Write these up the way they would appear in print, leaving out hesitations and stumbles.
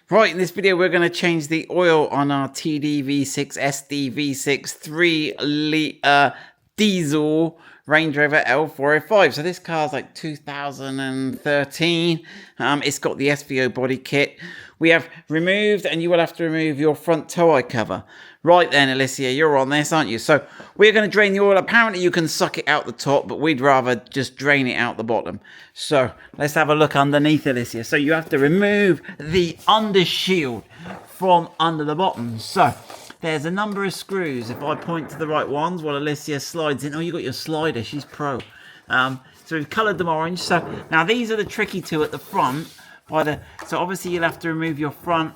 Right, in this video we're going to change the oil on our TDV6 SDV6 3-litre diesel Range Rover L405. So this car's like 2013. It's got the SVO body kit. We have removed, and you will have to remove your front tow eye cover. Right then, Alicia, you're on this, aren't you? So we're going to drain the oil. Apparently you can suck it out the top, but we'd rather just drain it out the bottom. So let's have a look underneath, Alicia. So you have to remove the undershield from under the bottom. So there's a number of screws. If I point to the right ones while Alicia slides in. Oh, you got your slider. She's pro. So we've coloured them orange. So now these are the tricky two at the front. So obviously you'll have to remove your front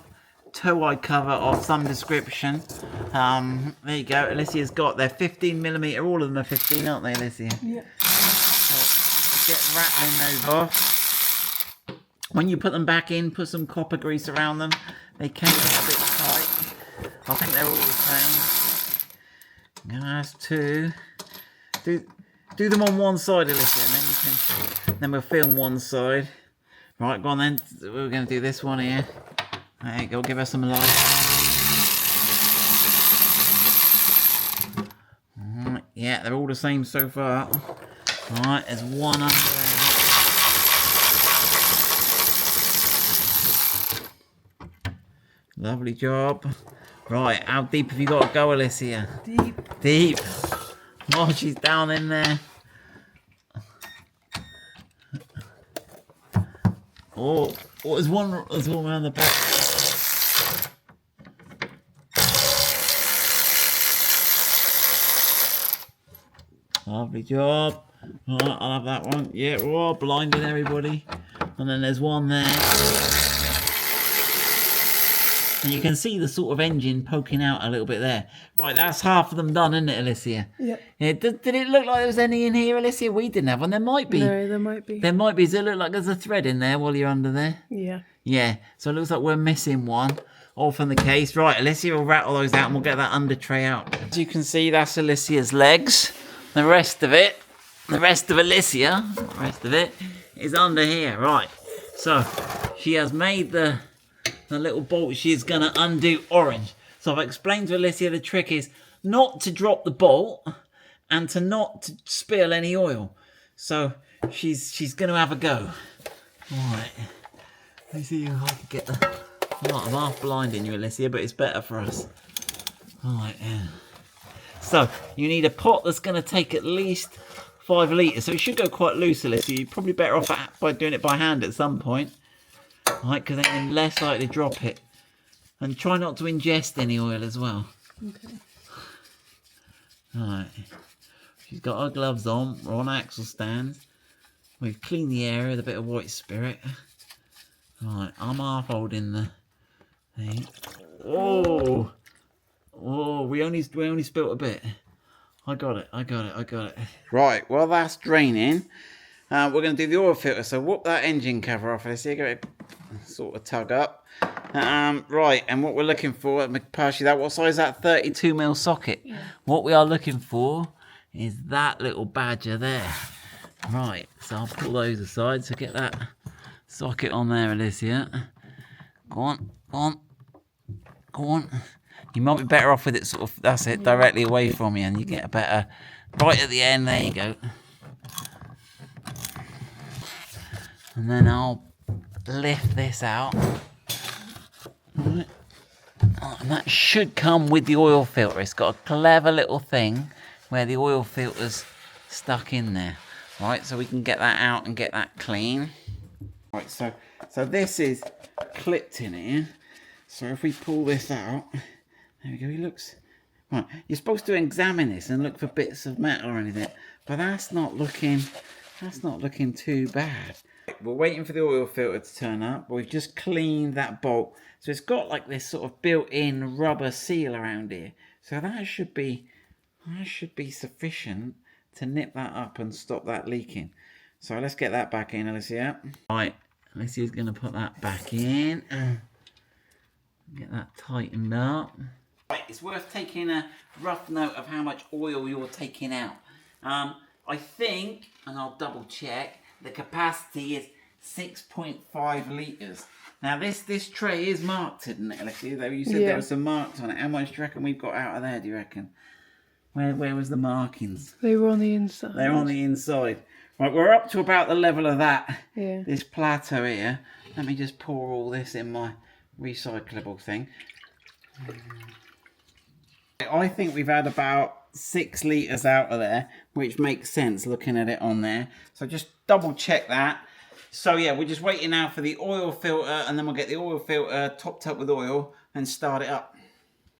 tow eye cover of some description. There you go. Alicia's got their 15mm. All of them are 15, aren't they, Alicia? Yeah. So get rattling those off. When you put them back in, put some copper grease around them. They can get a bit tight. I think they're all the same. That's two. Do them on one side, Alicia, and then we'll film one side. Right, go on then. We're going to do this one here. There you go. Give us some light. Alright, yeah, they're all the same so far. Alright, there's one under there. Lovely job. Right, how deep have you got to go, Alicia? Deep. Deep. Oh, she's down in there. Oh, there's one around the back. Lovely job. Right, I'll have that one. Yeah, we're all blinding everybody. And then there's one there. And you can see the sort of engine poking out a little bit there. Right, that's half of them done, isn't it, Alicia? Yeah. Yeah. Did it look like there was any in here, Alicia? We didn't have one. There might be. No, there might be. There might be. Does it look like there's a thread in there while you're under there? Yeah. Yeah. So it looks like we're missing one. All from the case. Right, Alicia will rattle those out and we'll get that under tray out. As you can see, that's Alicia's legs. The rest of it, the rest of it is under here. Right. So she has made the little bolt she's going to undo orange. So I've explained to Alicia the trick is not to drop the bolt and to not to spill any oil. So she's going to have a go. Right. Let me see if I can get the... I'm half blinding you, Alicia, but it's better for us. Right, yeah. So you need a pot that's going to take at least 5 litres. So it should go quite loose, Alicia. You're probably better off by doing it by hand at some point. Right, because then you're less likely to drop it. And try not to ingest any oil as well. Okay. Right. She's got her gloves on. We're on axle stands. We've cleaned the area with a bit of white spirit. Right, I'm half holding the thing. Oh! Oh, we only spilt a bit. I got it. Right, well that's draining. We're going to do the oil filter. So whoop that engine cover off. Let's see, give it a sort of tug up. Right, and what we're looking for, let me pass you that. What size is that? 32mm socket. Yeah. What we are looking for is that little badger there. Right, so I'll pull those aside. So get that socket on there, Alicia. Go on. You might be better off with it sort of, that's it, directly away from you, and you get a better, right at the end, there you go. And then I'll lift this out. Right. Oh, and that should come with the oil filter. It's got a clever little thing where the oil filter's stuck in there. Right, so we can get that out and get that clean. Right, so this is clipped in here. So if we pull this out, there we go, he looks... Right, you're supposed to examine this and look for bits of metal or anything, but that's not looking too bad. We're waiting for the oil filter to turn up, but we've just cleaned that bolt. So it's got like this sort of built-in rubber seal around here. So that should be sufficient to nip that up and stop that leaking. So let's get that back in, Alicia. Right, Alicia's going to put that back in. Get that tightened up. Right, it's worth taking a rough note of how much oil you're taking out. I think, and I'll double check, the capacity is 6.5 litres. Now this tray is marked, isn't it, Alessia? Though you said there were some marks on it. How much do you reckon we've got out of there, do you reckon? Where was the markings? They were on the inside. They're on the inside. Right, we're up to about the level of that. Yeah. This plateau here. Let me just pour all this in my recyclable thing. I think we've had about 6 litres out of there, which makes sense looking at it on there. So just double check that. So yeah, we're just waiting now for the oil filter, and then we'll get the oil filter topped up with oil and start it up.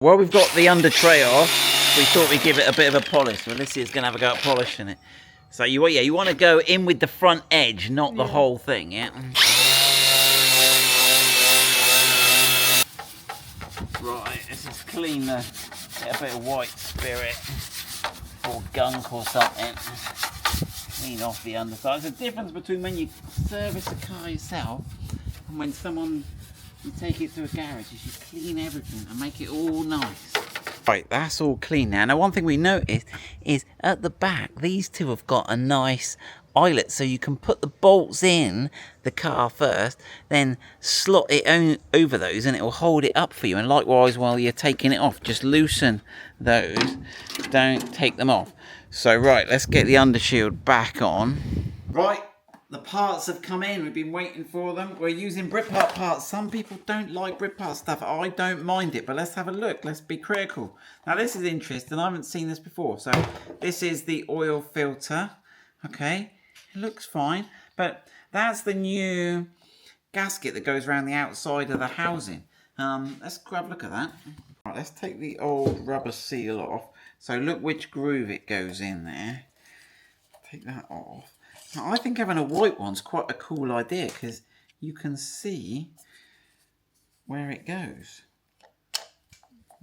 Well, we've got the under tray off. We thought we'd give it a bit of a polish. Well, this is going to have a go at polishing it. So you want to go in with the front edge, not the whole thing, yeah? Right, let's just clean get a bit of white spirit or gunk or something. Clean off the underside. There's a difference between when you service a car yourself and when you take it to a garage, is you clean everything and make it all nice. Right, that's all clean now. Now, one thing we noticed is at the back, these two have got a nice eyelet, so you can put the bolts in the car first, then slot it over those and it will hold it up for you. And likewise, while you're taking it off, just loosen those, don't take them off. So right, let's get the undershield back on. Right, the parts have come in. We've been waiting for them. We're using Britpart parts. Some people don't like Britpart stuff. I don't mind it, but let's have a look. Let's be critical. Now, this is interesting. I haven't seen this before. So this is the oil filter. Okay, it looks fine, but that's the new gasket that goes around the outside of the housing. Let's grab a look at that. Right, let's take the old rubber seal off. So look which groove it goes in there. Take that off. Now, I think having a white one's quite a cool idea because you can see where it goes.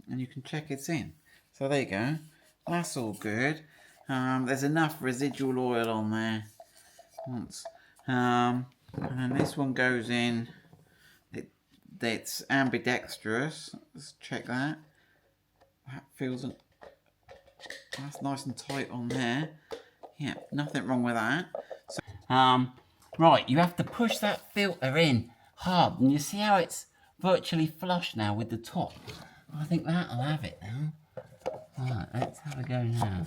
And you can check it's in. So there you go. That's all good. There's enough residual oil on there. Once. And then this one goes in. It's ambidextrous. Let's check that. That feels... That's nice and tight on there. Yeah, nothing wrong with that. So, right, you have to push that filter in hard. And you see how it's virtually flush now with the top? I think that'll have it now. Right, let's have a go now.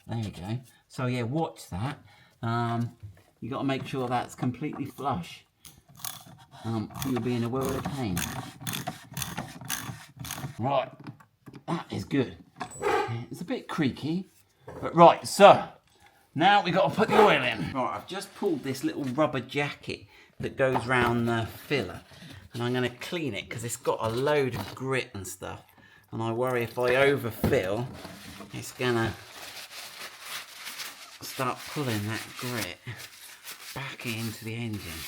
There we go. So yeah, watch that. You got to make sure that's completely flush. You'll be in a world of pain. Right, that is good. It's a bit creaky, but right, so now we've got to put the oil in. Right, I've just pulled this little rubber jacket that goes round the filler, and I'm going to clean it because it's got a load of grit and stuff, and I worry if I overfill, it's going to start pulling that grit back into the engine.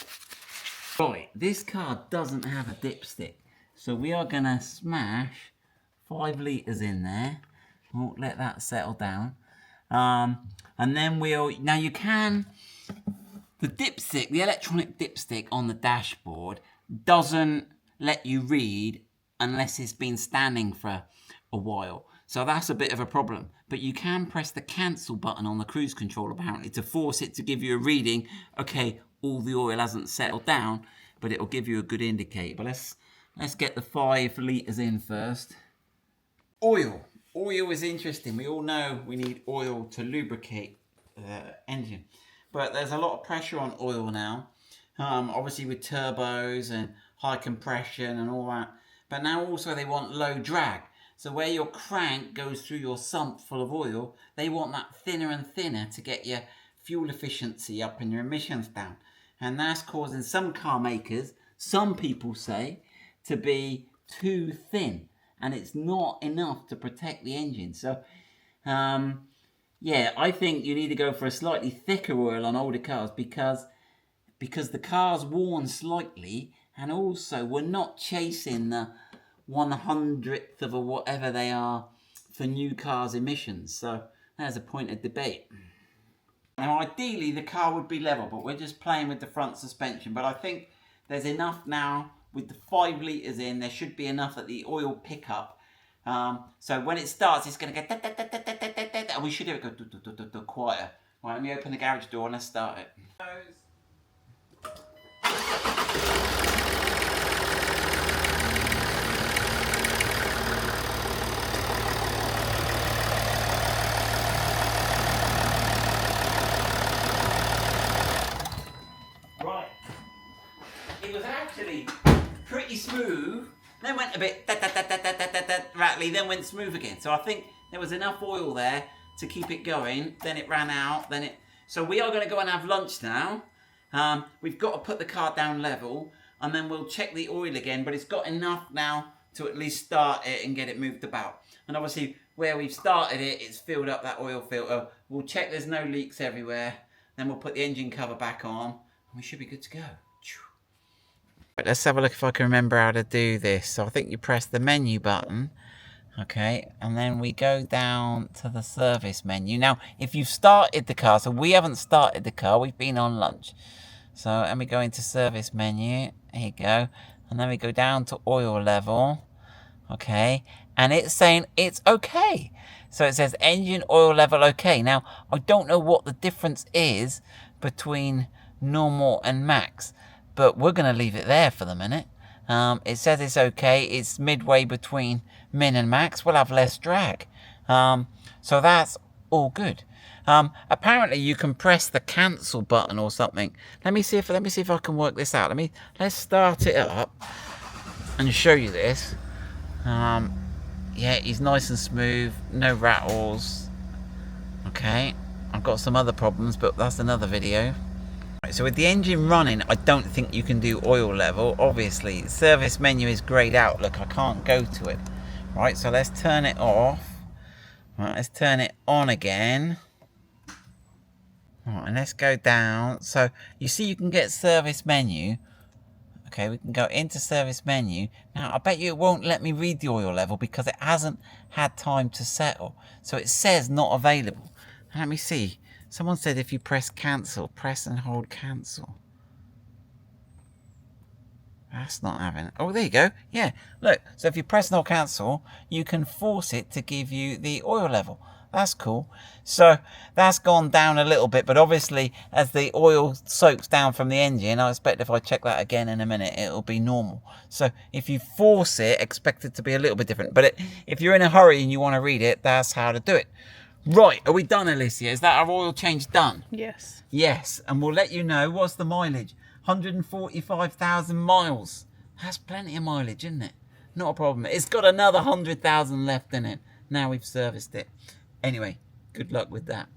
Right, this car doesn't have a dipstick, so we are going to smash 5 litres in there. We'll let that settle down. And then now you can, the dipstick, the electronic dipstick on the dashboard doesn't let you read unless it's been standing for a while. So that's a bit of a problem. But you can press the cancel button on the cruise control apparently to force it to give you a reading. Okay, all the oil hasn't settled down, but it'll give you a good indicator. But let's get the 5 litres in first. Oil. Oil is interesting. We all know we need oil to lubricate the engine. But there's a lot of pressure on oil now. Obviously with turbos and high compression and all that. But now also they want low drag. So where your crank goes through your sump full of oil, they want that thinner and thinner to get your fuel efficiency up and your emissions down. And that's causing some car makers, some people say, to be too thin. And it's not enough to protect the engine. So, yeah, I think you need to go for a slightly thicker oil on older cars because the car's worn slightly, and also we're not chasing the 1/100th of a whatever they are for new cars emissions. So there's a point of debate. Now ideally the car would be level, but we're just playing with the front suspension. But I think there's enough now with the 5 litres in. There should be enough at the oil pickup. So when it starts, it's going to go and we should have it go quieter Right, let me open the garage door and let's start it. Right. It was actually pretty smooth, then went a bit rattly, then went smooth again. So I think there was enough oil there to keep it going. Then it ran out. So we are going to go and have lunch now. We've got to put the car down level, and then we'll check the oil again. But it's got enough now to at least start it and get it moved about. And obviously, where we've started it, it's filled up that oil filter. We'll check there's no leaks everywhere. Then we'll put the engine cover back on, and we should be good to go. Right, let's have a look if I can remember how to do this. So I think you press the menu button, okay, and then we go down to the service menu. Now, if you've started the car, so we haven't started the car, we've been on lunch. So let me go into service menu, there you go, and then we go down to oil level, okay, and it's saying it's okay. So it says engine oil level okay. Now, I don't know what the difference is between normal and max, but we're going to leave it there for the minute. It says it's okay. It's midway between min and max. We'll have less drag. So that's all good. Apparently you can press the cancel button or something. Let me see if I can work this out. Let's start it up and show you this. Yeah, he's nice and smooth, no rattles. Okay, I've got some other problems, but that's another video. So with the engine running, I don't think you can do oil level. Obviously, service menu is grayed out. Look, I can't go to it. Right, so let's turn it off. Right, let's turn it on again. Right, and let's go down. So you see you can get service menu. Okay, we can go into service menu. Now, I bet you it won't let me read the oil level because it hasn't had time to settle. So it says not available. Let me see. Someone said if you press cancel, press and hold cancel. That's not having it. Oh, there you go. Yeah, look. So if you press and hold cancel, you can force it to give you the oil level. That's cool. So that's gone down a little bit, but obviously as the oil soaks down from the engine, I expect if I check that again in a minute, it'll be normal. So if you force it, expect it to be a little bit different. But if you're in a hurry and you want to read it, that's how to do it. Right, are we done, Alicia? Is that our oil change done? Yes. Yes, and we'll let you know. What's the mileage? 145,000 miles. That's plenty of mileage, isn't it? Not a problem. It's got another 100,000 left in it. Now we've serviced it. Anyway, good luck with that.